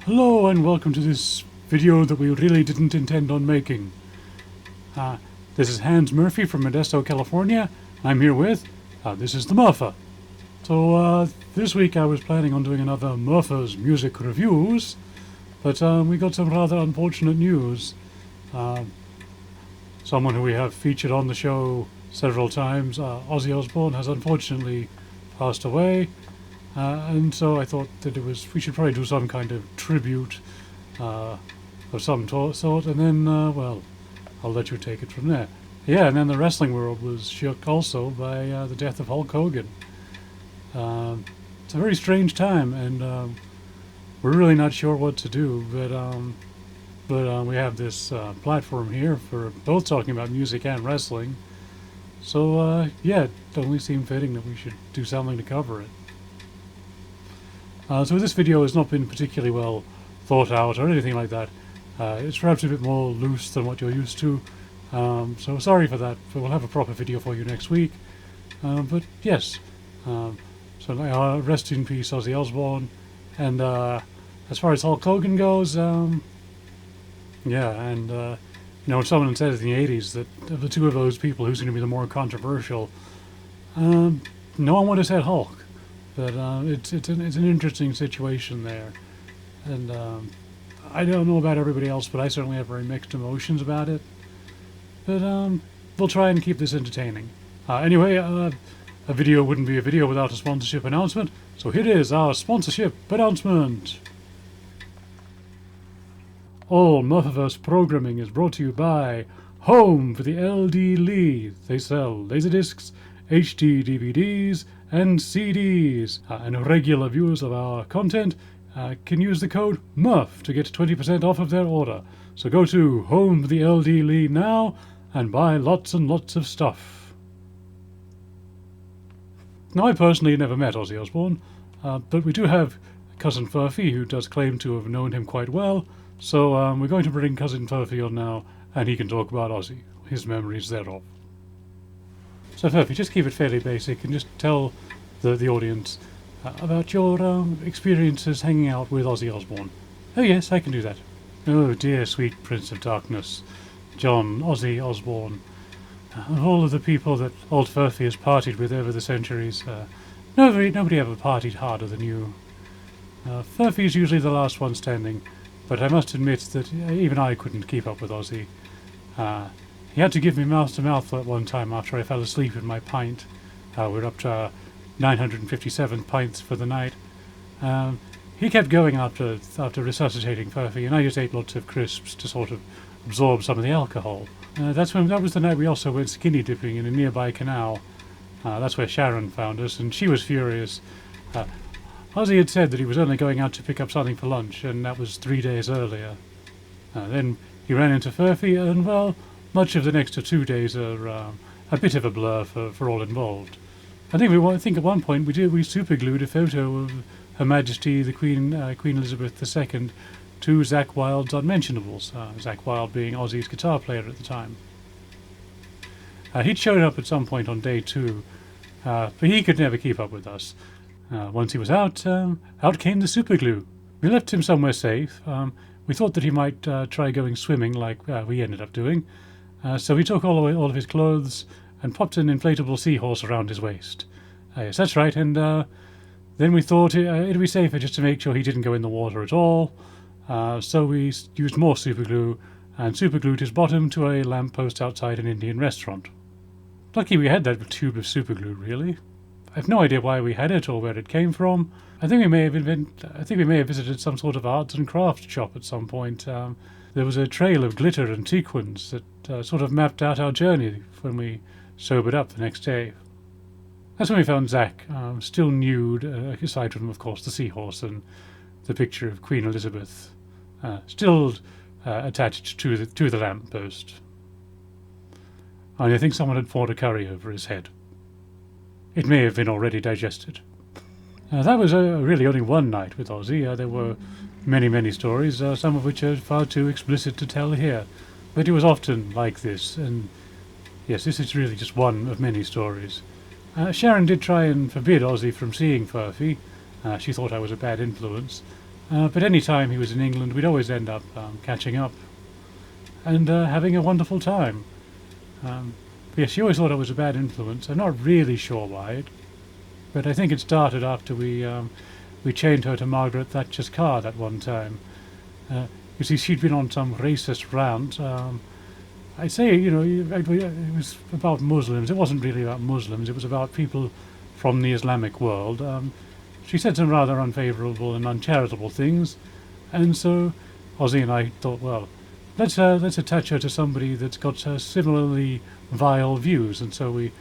Hello and welcome to this video that we really didn't intend on making. This is Hans Murphy from Modesto, California. I'm here with, this is the Murpha. So this week I was planning on doing another Murpha's Music Reviews, but we got some rather unfortunate news. Someone who we have featured on the show several times, Ozzy Osbourne, has unfortunately passed away. And so I thought that we should probably do some kind of tribute of some sort, and then, well, I'll let you take it from there. Yeah, and then the wrestling world was shook also by the death of Hulk Hogan. It's a very strange time, and we're really not sure what to do, but we have this platform here for both talking about music and wrestling. So, yeah, it only seemed fitting that we should do something to cover it. So this video has not been particularly well thought out or anything like that. It's perhaps a bit more loose than what you're used to. So sorry for that, but we'll have a proper video for you next week. But yes, so rest in peace Ozzy Osbourne. And as far as Hulk Hogan goes, yeah, and you know, someone said in the 80s that of the two of those people, who's going to be the more controversial? No one would have said Hulk. But it's an interesting situation there, and I don't know about everybody else, but I certainly have very mixed emotions about it. But we'll try and keep this entertaining. Anyway, a video wouldn't be a video without a sponsorship announcement, so here is our sponsorship announcement. All Murphaverse programming is brought to you by Home for the LD Lee. They sell laserdiscs, HD DVDs, and CDs. And regular viewers of our content can use the code MURPH to get 20% off of their order. So go to Home for the LD Lee now and buy lots and lots of stuff. Now, I personally never met Ozzy Osbourne, but we do have Cousin Furphy, who does claim to have known him quite well. So we're going to bring Cousin Furphy on now, and he can talk about Ozzy, his memories thereof. So Furphy, just keep it fairly basic and just tell the audience about your experiences hanging out with Ozzy Osbourne. Oh yes, I can do that. Oh dear sweet Prince of Darkness, John Ozzy Osbourne. Of all of the people that old Furphy has partied with over the centuries, nobody ever partied harder than you. Furphy is usually the last one standing, but I must admit that even I couldn't keep up with Ozzy. He had to give me mouth-to-mouth at one time after I fell asleep in my pint. We're up to our 957 pints for the night. He kept going after resuscitating Furphy, and I just ate lots of crisps to sort of absorb some of the alcohol. That was the night we also went skinny dipping in a nearby canal. That's where Sharon found us, and she was furious. Ozzy had said that he was only going out to pick up something for lunch, and that was 3 days earlier. Then he ran into Furphy, and well, much of the next 2 days are a bit of a blur for all involved. I think at one point we superglued a photo of Her Majesty the Queen Elizabeth II to Zakk Wylde's Unmentionables. Zakk Wylde being Ozzy's guitar player at the time. He'd shown up at some point on day 2, but he could never keep up with us. Once he was out, out came the superglue. We left him somewhere safe. We thought that he might try going swimming, like we ended up doing. So we took all of his clothes and popped an inflatable seahorse around his waist. Yes, that's right, and then we thought it'd be safer just to make sure he didn't go in the water at all. So we used more superglue and superglued his bottom to a lamppost outside an Indian restaurant. Lucky we had that tube of superglue, really. I have no idea why we had it or where it came from. I think we may have visited some sort of arts and crafts shop at some point. There was a trail of glitter and sequins that sort of mapped out our journey when we sobered up the next day. That's when we found Zakk, still nude, aside from, of course, the seahorse and the picture of Queen Elizabeth, still attached to the lamppost. I think someone had poured a curry over his head. It may have been already digested. That was really only one night with Ozzy. There were many stories, some of which are far too explicit to tell here. But it was often like this, and yes, this is really just one of many stories. Sharon did try and forbid Ozzy from seeing Furphy. She thought I was a bad influence. But any time he was in England, we'd always end up catching up and having a wonderful time. Yeah, she always thought I was a bad influence. I'm not really sure why, but I think it started after we chained her to Margaret Thatcher's car that one time. You see, she'd been on some racist rant. I'd say, it was about Muslims. It wasn't really about Muslims. It was about people from the Islamic world. She said some rather unfavourable and uncharitable things, and so Ozzy and I thought, well, let's attach her to somebody that's got similarly vile views, and so we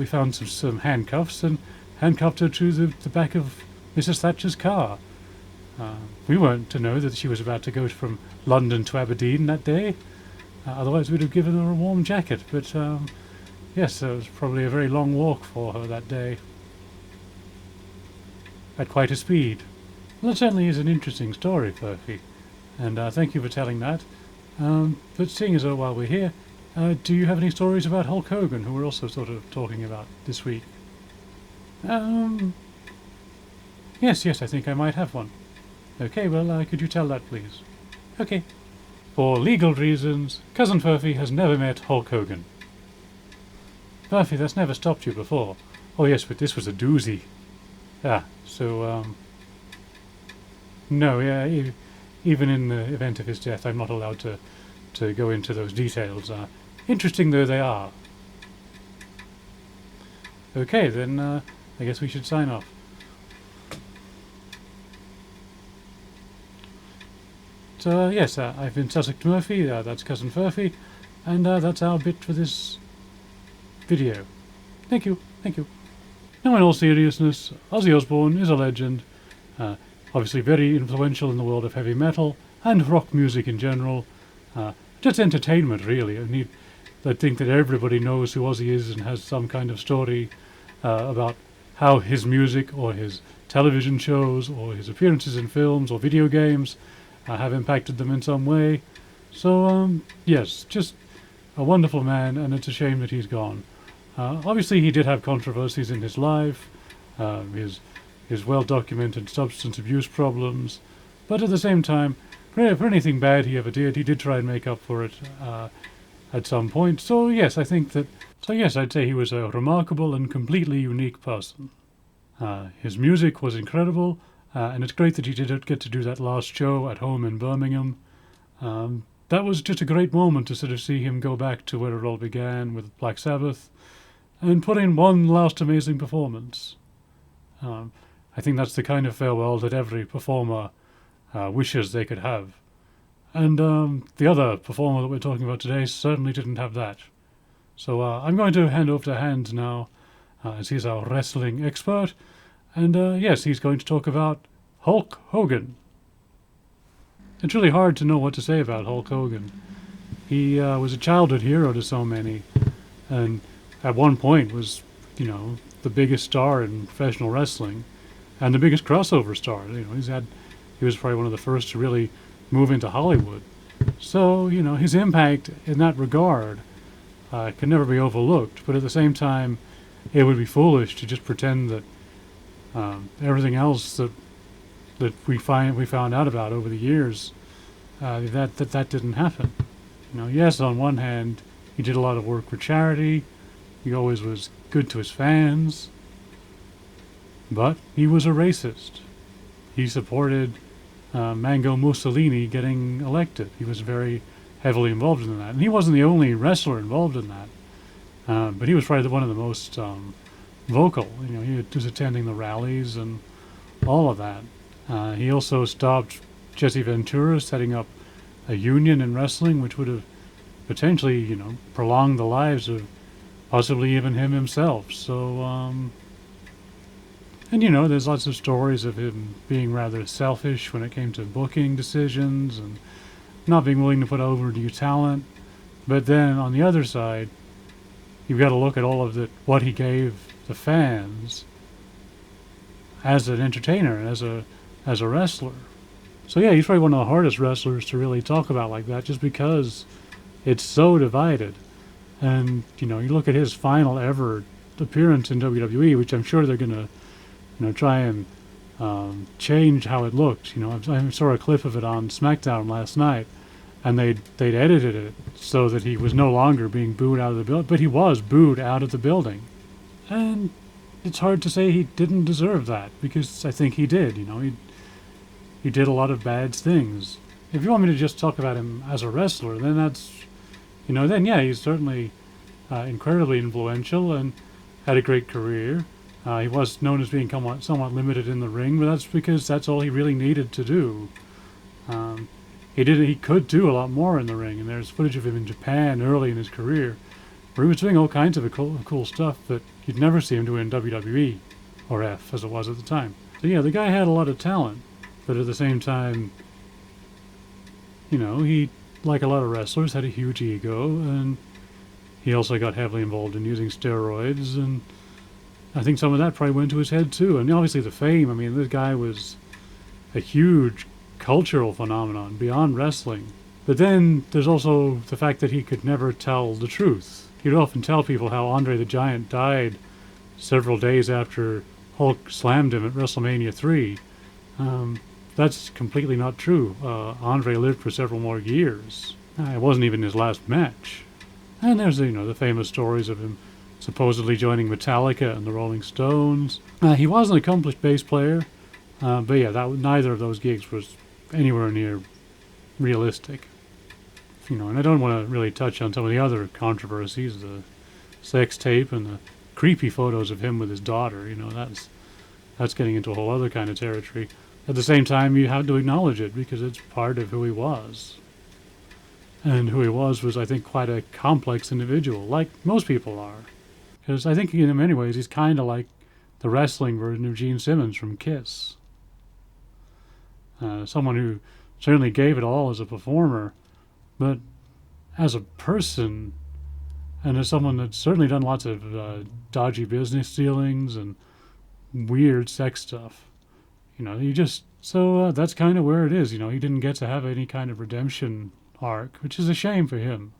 found some handcuffs and handcuffed her to the back of Mrs. Thatcher's car. We weren't to know that she was about to go from London to Aberdeen that day. Otherwise, we'd have given her a warm jacket. But yes, it was probably a very long walk for her that day, at quite a speed. Well, that certainly is an interesting story, Furphy, and thank you for telling that. But seeing as though while we're here, do you have any stories about Hulk Hogan, who we're also sort of talking about this week? Yes, I think I might have one. Okay, well, could you tell that, please? Okay. For legal reasons, Cousin Furphy has never met Hulk Hogan. Furphy, that's never stopped you before. Oh yes, but this was a doozy. No, yeah, even in the event of his death, I'm not allowed to go into those details. Interesting though they are. Okay, then I guess we should sign off. So yes, I've been Sussex Murphy, that's Cousin Furphy, and that's our bit for this video. Thank you. Now in all seriousness, Ozzy Osbourne is a legend, obviously very influential in the world of heavy metal and rock music in general. Just entertainment really. I think that everybody knows who Ozzy is and has some kind of story about how his music or his television shows or his appearances in films or video games have impacted them in some way. So, yes, just a wonderful man, and it's a shame that he's gone. Obviously, he did have controversies in his life, his well-documented substance abuse problems, but at the same time, for anything bad he ever did, he did try and make up for it at some point. So, yes, I'd say he was a remarkable and completely unique person. His music was incredible. And it's great that he did get to do that last show at home in Birmingham. That was just a great moment to sort of see him go back to where it all began with Black Sabbath and put in one last amazing performance. I think that's the kind of farewell that every performer wishes they could have. And the other performer that we're talking about today certainly didn't have that. So I'm going to hand over to Hans now, as he's our wrestling expert. And yes, he's going to talk about Hulk Hogan. It's really hard to know what to say about Hulk Hogan. He was a childhood hero to so many, and at one point was, the biggest star in professional wrestling, and the biggest crossover star. He was probably one of the first to really move into Hollywood. So, his impact in that regard can never be overlooked. But at the same time, it would be foolish to just pretend that everything else that we found out about over the years that didn't happen. Yes, on one hand, he did a lot of work for charity. He always was good to his fans, but he was a racist. He supported Mango Mussolini getting elected. He was very heavily involved in that, and he wasn't the only wrestler involved in that. But he was probably one of the most vocal. He was attending the rallies and all of that. He also stopped Jesse Ventura setting up a union in wrestling, which would have potentially, prolonged the lives of possibly even him himself. So, and there's lots of stories of him being rather selfish when it came to booking decisions and not being willing to put over new talent. But then on the other side, you've got to look at all of what he gave the fans as an entertainer and as a wrestler. So yeah, he's probably one of the hardest wrestlers to really talk about like that, just because it's so divided. And you look at his final ever appearance in WWE, which I'm sure they're gonna try and change how it looked. I saw a clip of it on SmackDown last night, and they'd edited it so that he was no longer being booed out of the building, but he was booed out of the building. And it's hard to say he didn't deserve that, because I think he did. He did a lot of bad things. If you want me to just talk about him as a wrestler, then then yeah, he's certainly incredibly influential and had a great career. He was known as being somewhat limited in the ring, but that's because that's all he really needed to do. He could do a lot more in the ring, and there's footage of him in Japan early in his career where he was doing all kinds of cool stuff that you'd never see him do in WWE, or F as it was at the time. So yeah, the guy had a lot of talent, but at the same time, he, like a lot of wrestlers, had a huge ego, and he also got heavily involved in using steroids, and I think some of that probably went to his head too. And obviously the fame, this guy was a huge cultural phenomenon beyond wrestling. But then there's also the fact that he could never tell the truth. He'd often tell people how Andre the Giant died several days after Hulk slammed him at WrestleMania 3. That's completely not true. Andre lived for several more years. It wasn't even his last match. And there's the famous stories of him supposedly joining Metallica and the Rolling Stones. He was an accomplished bass player, but yeah, neither of those gigs was anywhere near realistic. And I don't want to really touch on some of the other controversies, the sex tape and the creepy photos of him with his daughter. That's getting into a whole other kind of territory. At the same time, you have to acknowledge it because it's part of who he was. And who he was, I think, quite a complex individual, like most people are. Because I think in many ways he's kind of like the wrestling version of Gene Simmons from Kiss. Someone who certainly gave it all as a performer, but as a person, and as someone that's certainly done lots of dodgy business dealings and weird sex stuff. That's kind of where it is. He didn't get to have any kind of redemption arc, which is a shame for him.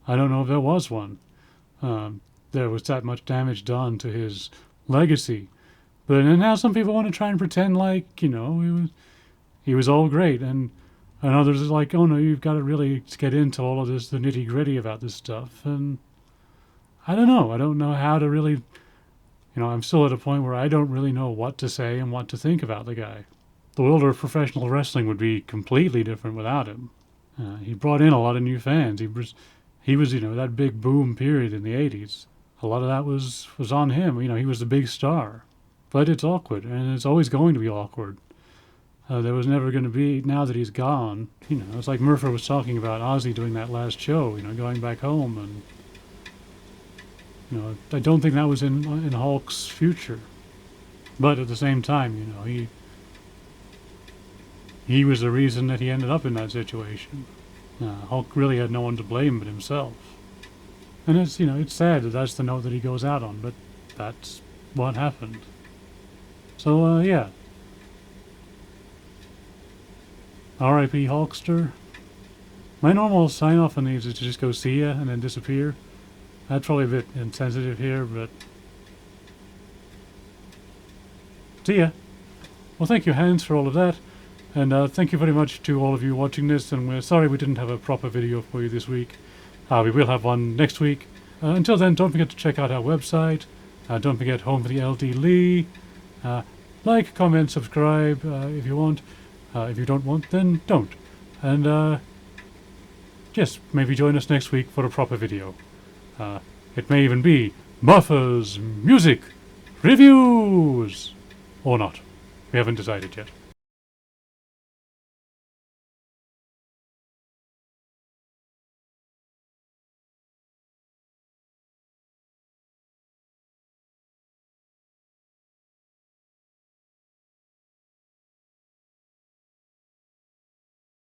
I don't know if there was one. There was that much damage done to his legacy. And now some people want to try and pretend like, he was all great. And others are like, oh no, you've got to really get into all of this, the nitty gritty about this stuff. And I don't know. I don't know how to really, I'm still at a point where I don't really know what to say and what to think about the guy. The world of professional wrestling would be completely different without him. He brought in a lot of new fans. He was, that big boom period in the 80s. A lot of that was on him. He was the big star. But it's awkward, and it's always going to be awkward. There was never going to be, now that he's gone, it's like Murphy was talking about Ozzy doing that last show, going back home. And, I don't think that was in Hulk's future. But at the same time, he was the reason that he ended up in that situation. Hulk really had no one to blame but himself. And it's sad that that's the note that he goes out on, but that's what happened. So, yeah. R.I.P. Hulkster. My normal sign-off on these is to just go see ya and then disappear. That's probably a bit insensitive here, but... See ya. Well, thank you, Hans, for all of that. And thank you very much to all of you watching this, and we're sorry we didn't have a proper video for you this week. We will have one next week. Until then, don't forget to check out our website. Don't forget Home for the LD Lee. Like, comment, subscribe if you want. If you don't want, then don't. And just maybe join us next week for a proper video. It may even be Martha's Music Reviews! Or not. We haven't decided yet.